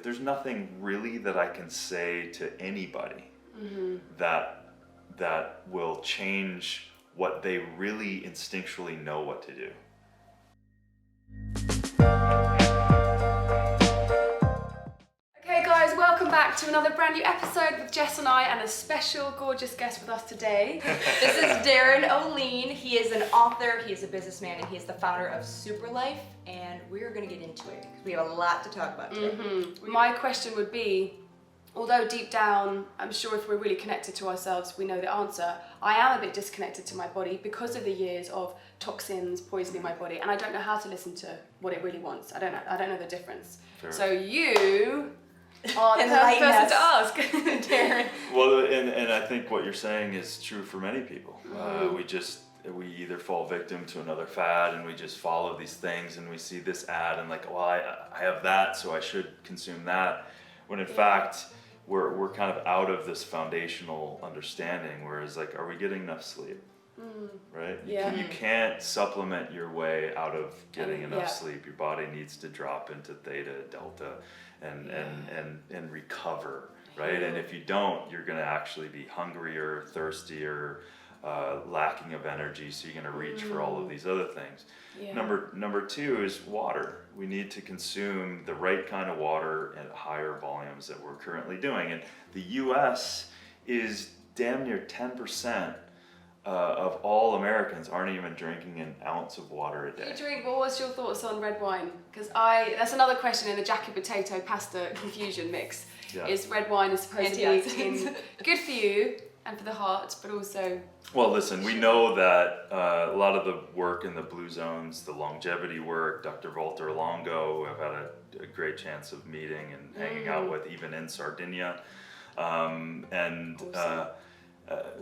there's nothing really that I can say to anybody that will change what they really instinctually know what to do. Okay guys, welcome back to another brand new episode with Jess and I, and a special gorgeous guest with us today. This is Darin Olien. He is an author, he is a businessman, and he is the founder of SuperLife, and we're going to get into it because we have a lot to talk about today. My question would be, although deep down, I'm sure if we're really connected to ourselves, we know the answer, I am a bit disconnected to my body because of the years of toxins poisoning my body, and I don't know how to listen to what it really wants. I don't know the difference. Sure. So you are the perfect person to ask. Darin. Well, and I think what you're saying is true for many people. We either fall victim to another fad and we just follow these things, and we see this ad and like, well, I have that, so I should consume that. When in fact, we're kind of out of this foundational understanding, whereas like, are we getting enough sleep? Right? You can't supplement your way out of getting enough sleep. Your body needs to drop into theta, delta, and recover, right? And if you don't, you're going to actually be hungrier, thirstier, lacking of energy, so you're going to reach for all of these other things. Number two is water. We need to consume the right kind of water at higher volumes that we're currently doing. And the US is damn near 10% of all Americans aren't even drinking an ounce of water a day. What was your thoughts on red wine? Because that's another question in the jacket potato pasta confusion mix. Is red wine is supposedly good for you and for the heart, but also... Well, listen, we know that a lot of the work in the blue zones, the longevity work, Dr. Walter Longo, who I've had a great chance of meeting and hanging out with, even in Sardinia,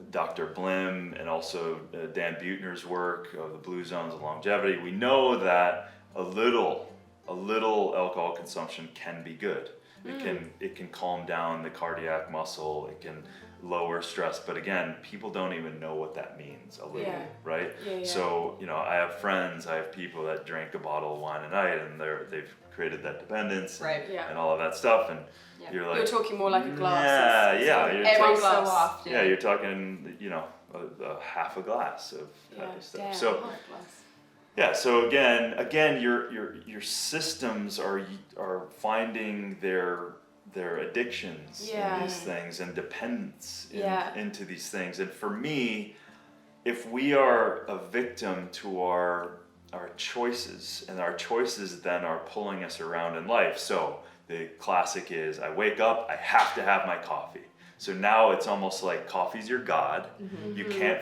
Dr. Blim, and also Dan Buettner's work of the blue zones and longevity. We know that a little alcohol consumption can be good. It can calm down the cardiac muscle. It can lower stress, but again, people don't even know what that means. A little, right? So I have friends, I have people that drink a bottle of wine a night, and they've created that dependence, and all of that stuff, and you're talking more like a glass. Every so often. Yeah, you're talking a half a glass of stuff. So so again, your systems are finding their addictions in these things and dependence into these things. And for me, if we are a victim to our choices, and our choices then are pulling us around in life. So the classic is, I wake up, I have to have my coffee. So now it's almost like coffee's your god. You can't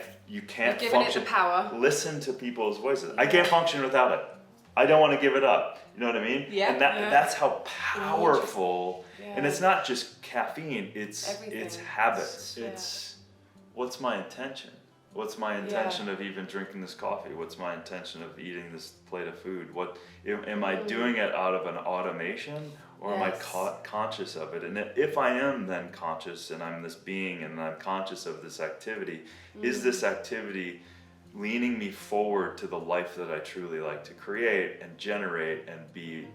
function. It the power. Listen to people's voices. I can't function without it. I don't want to give it up. You know what I mean? Yeah. And that's how powerful. And it's not just caffeine. It's habits. It's what's my intention? What's my intention of even drinking this coffee? What's my intention of eating this plate of food? What am I doing it out of an automation, or am I conscious of it? And if I am then conscious, and I'm this being, and I'm conscious of this activity, is this activity leaning me forward to the life that I truly like to create and generate, and be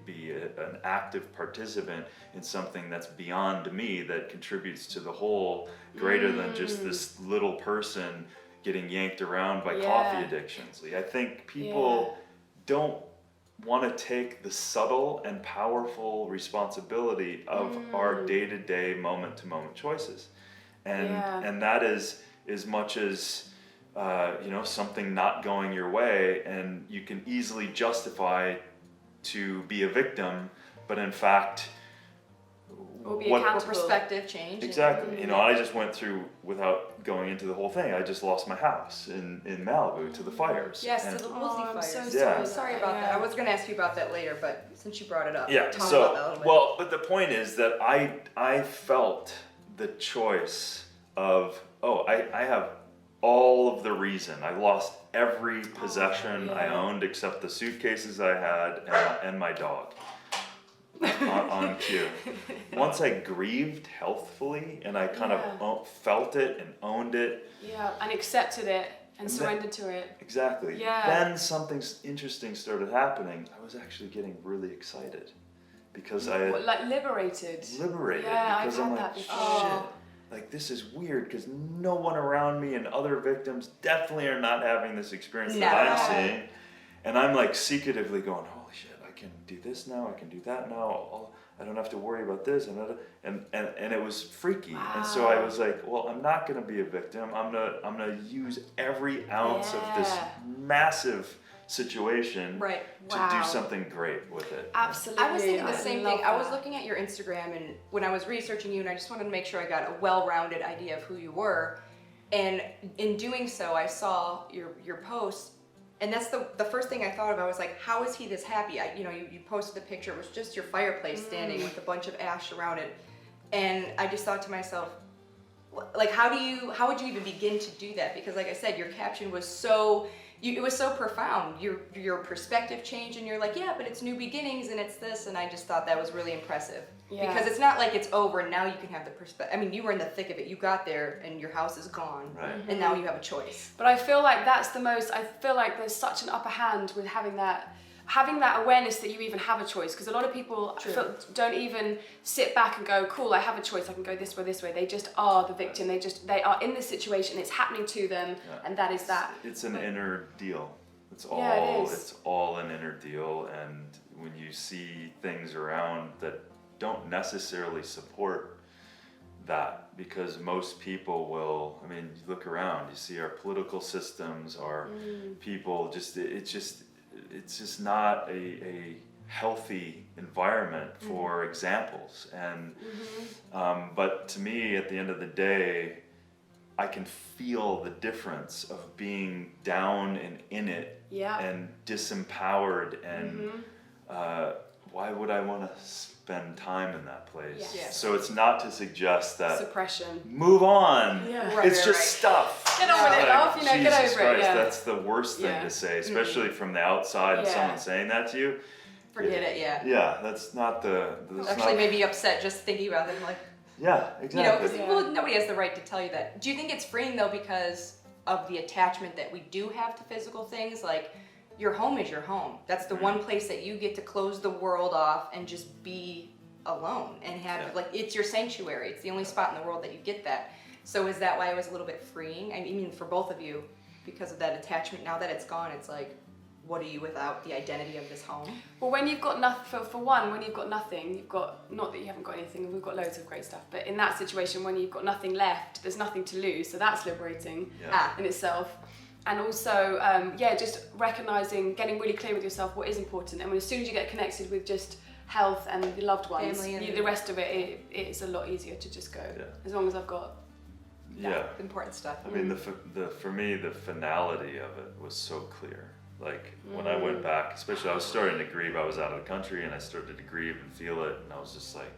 an active participant in something that's beyond me, that contributes to the whole, greater than just this little person getting yanked around by coffee addictions. I think people don't want to take the subtle and powerful responsibility of our day-to-day, moment-to-moment choices. And that is as much as something not going your way, and you can easily justify to be a victim, but in fact, what perspective change. Exactly. I just went through, without going into the whole thing, I just lost my house in Malibu to the fires. Yes, to the Woolsey Fire. So sorry about that. I was going to ask you about that later, but since you brought it up, talk about that a little bit. Well, but the point is that I felt the choice of, I have all of the reason. I lost every possession I owned except the suitcases I had and my dog. on cue. Once I grieved healthfully, and I kind of felt it and owned it. And accepted it and surrendered to it. Exactly. Then something interesting started happening. I was actually getting really excited. because I had like liberated. Yeah, because I've I'm had like, that before. shit, like this is weird because no one around me and other victims definitely are not having this experience that I'm seeing, and I'm like secretively going, holy shit, I can do this now, I can do that now. I don't have to worry about this, and it was freaky. Wow. And so I was like, well, I'm not gonna be a victim. I'm gonna use every ounce of this massive situation to do something great with it. Absolutely. I was thinking the same thing. I was looking at your Instagram, and when I was researching you, and I just wanted to make sure I got a well-rounded idea of who you were. And in doing so, I saw your post. And that's the first thing I thought of. I was like, how is he this happy? You posted the picture. It was just your fireplace standing with a bunch of ash around it. And I just thought to myself, like, how would you even begin to do that? Because like I said, your caption was it was so profound. Your perspective changed, and you're like, yeah, but it's new beginnings, and it's this. And I just thought that was really impressive. Yeah. Because it's not like it's over and now you can have the perspective. I mean, you were in the thick of it. You got there and your house is gone. Right. And now you have a choice. But I feel like I feel like there's such an upper hand with having that awareness that you even have a choice. Because a lot of people don't even sit back and go, cool, I have a choice. I can go this way. They just are the victim. They are in this situation. It's happening to them. And that is that. It's an inner deal. It's all an inner deal. And when you see things around that don't necessarily support that, because most people will, I mean, you look around, you see our political systems, our people, it's just not a healthy environment for examples. And but to me, at the end of the day, I can feel the difference of being down and in it and disempowered, and why would I want to spend time in that place? Yes. So it's not to suggest that suppression. Move on. Yeah. It's just stuff. Get on with it, love. Jesus get over Christ, it. Yeah. That's the worst thing to say, especially from the outside, and someone saying that to you. Forget it. Yeah, that's not the. Actually, maybe upset just thinking about it. Like. Yeah, exactly. Because nobody has the right to tell you that. Do you think it's freeing though because of the attachment that we do have to physical things? Like, your home is your home. That's the one place that you get to close the world off and just be alone and have like, it's your sanctuary. It's the only spot in the world that you get that. So is that why it was a little bit freeing? I mean, for both of you, because of that attachment. Now that it's gone, it's like, what are you without the identity of this home? Well, when you've got nothing, for one, when you've got nothing, you've got, not that you haven't got anything, we've got loads of great stuff, but in that situation, when you've got nothing left, there's nothing to lose, so that's liberating in itself. And also, just recognizing, getting really clear with yourself what is important, and when, as soon as you get connected with just health and your loved ones, the rest of it's a lot easier to just go, as long as I've got important stuff. I mean, for me, the finality of it was so clear. Like, when I went back, especially I was starting to grieve, I was out of the country and I started to grieve and feel it, and I was just like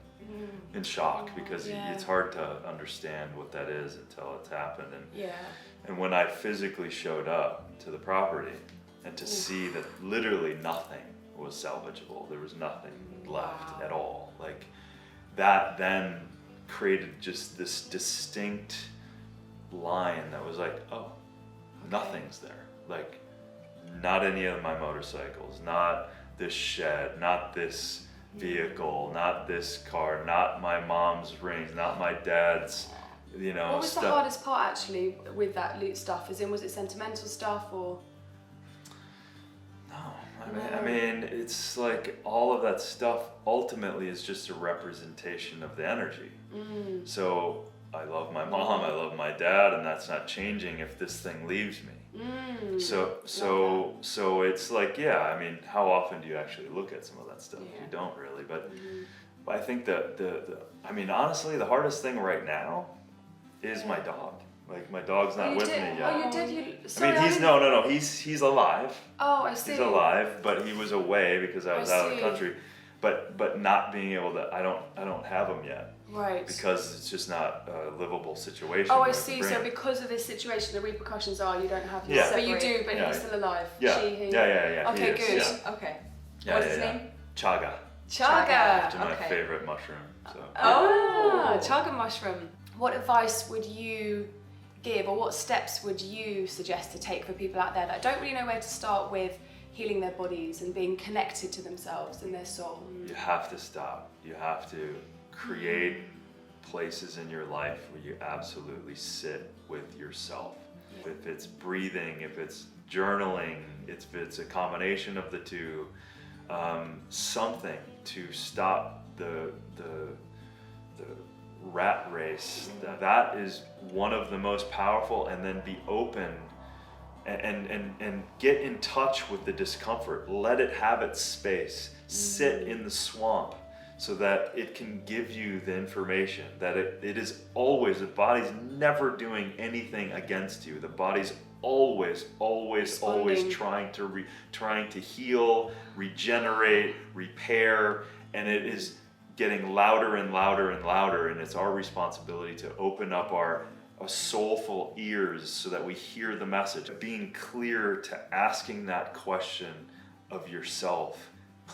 in shock, because it's hard to understand what that is until it's happened. And when I physically showed up to the property and to see that literally nothing was salvageable, there was nothing left at all, like, that then created just this distinct line that was like, oh, nothing's there. Like, not any of my motorcycles, not this shed, not this vehicle, not this car, not my mom's rings, not my dad's, What was stuff. the hardest part actually with that loot stuff? As in, was it sentimental stuff or? No, I mean, it's like all of that stuff ultimately is just a representation of the energy. So I love my mom, I love my dad, and that's not changing if this thing leaves me. So it's like, I mean, how often do you actually look at some of that stuff? You don't really, but I think that I mean, honestly, the hardest thing right now is my dog. Like, my dog's not with me yet. Oh, you did? I mean, he's alive. Oh, I see. He's alive, but he was away because I was out of the country. But not being able to, I don't have him yet. Right. Because it's just not a livable situation. Oh, I see. So because of this situation, the repercussions are you don't have him. Yeah. But you do, but he's still alive. Yeah. She, he. Yeah. Okay, good. Yeah. Okay. Yeah, What's his name? Chaga. Chaga. After my favorite mushroom. So. Chaga mushroom. What advice would you give, or what steps would you suggest to take for people out there that don't really know where to start with healing their bodies and being connected to themselves and their soul. You have to stop. You have to create places in your life where you absolutely sit with yourself. Yeah. If it's breathing, if it's journaling, if it's a combination of the two, something to stop the rat race. That is one of the most powerful, and then be open and get in touch with the discomfort. Let it have its space. Sit in the swamp so that it can give you the information that it is always, the body's never doing anything against you. The body's always trying to heal, regenerate, repair, and it is getting louder and louder and louder, and it's our responsibility to open up our soulful ears so that we hear the message. Being clear to asking that question of yourself.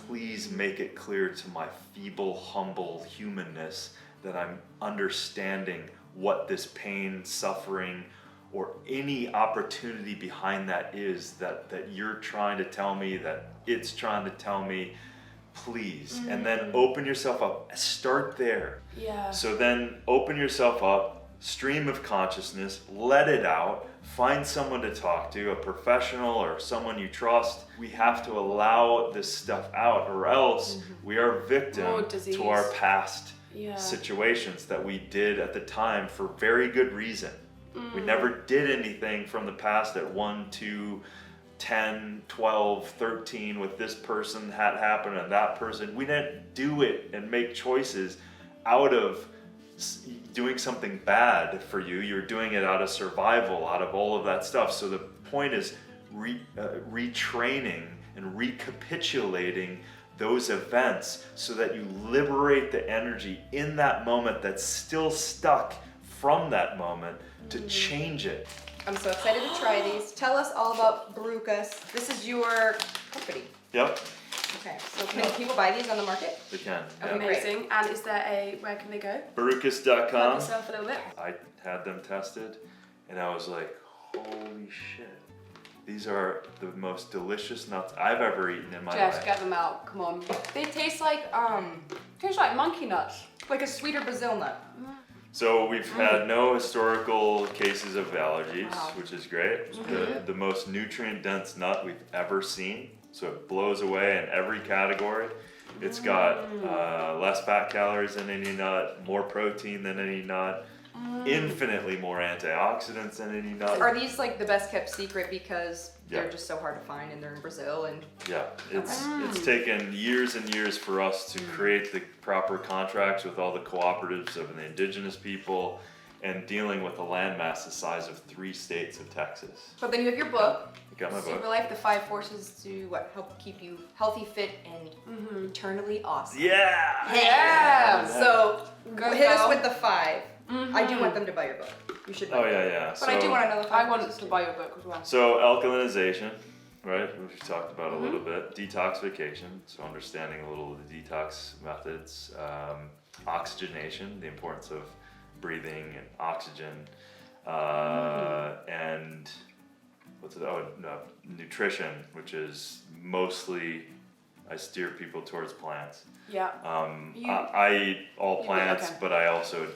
Please make it clear to my feeble, humble humanness that I'm understanding what this pain, suffering, or any opportunity behind that is that you're trying to tell me, that it's trying to tell me. Please. And then open yourself up. Start there. Yeah. So then open yourself up, stream of consciousness, let it out, find someone to talk to, a professional or someone you trust. We have to allow this stuff out, or else we are victim to our past situations that we did at the time for very good reason. We never did anything from the past at 1, 2, 10, 12, 13 with this person had happened and that person. We didn't do it and make choices out of doing something bad for you. You're doing it out of survival, out of all of that stuff. So the point is retraining and recapitulating those events so that you liberate the energy in that moment that's still stuck from that moment to change it. I'm so excited to try these. Tell us all about Barukas. This is your company. Yep, Okay, so can people buy these on the market? they can. Okay, Yeah. great. Amazing. And is there where can they go? Plug Barukas.com. yourself a little bit. I had them tested and I was like, holy shit. These are the most delicious nuts I've ever eaten in my Jess, life. get them out. Come on. They taste like Monkey nuts. a sweeter Brazil nut. So we've had no historical cases of allergies, Wow. which is great. The most nutrient dense nut we've ever seen. So it blows away in every category. It's got less fat calories than any nut, more protein than any nut, infinitely more antioxidants than any nut. Are these like the best kept secret because Yeah. they're just so hard to find and they're in Brazil and Yeah, it's taken years and years for us to create the proper contracts with all the cooperatives of the indigenous people and dealing with a landmass the size of 3 states of Texas. But then you have your book, I got my book. SuperLife, the 5 forces to help keep you healthy, fit, and eternally awesome. Yeah! Yeah. So Go hit us girl. with the 5. I do want them to buy your book. You should buy Oh it. yeah. But I do want to know the 5 I want forces to buy your book as well. So alkalinization, right? We've talked about a little bit. Detoxification, so understanding a little of the detox methods. Oxygenation, the importance of breathing and oxygen. And what's it? Nutrition, which is mostly I steer people towards plants. Yeah. I eat all plants, okay. but I also,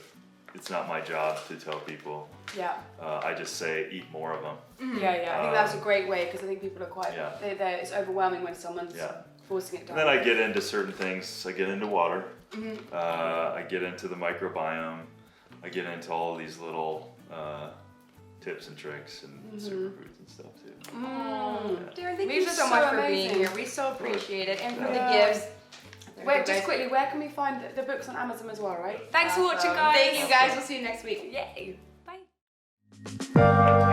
it's not my job to tell people. Yeah. I just say eat more of them. Yeah. I think that's a great way because I think people are quite. Yeah. It's overwhelming when someone's forcing it down. And then I get into certain things. I get into water. I get into the microbiome. I get into all of these little tips and tricks and superfoods and stuff too. Darin, thank These you are so so much for amazing. being here. We so appreciate it. And for the Yeah. gifts. Just quickly, where can we find the books on Amazon as well, right? Thanks for watching, Awesome. guys. Thank you guys. We'll see you next week. Yay. Bye.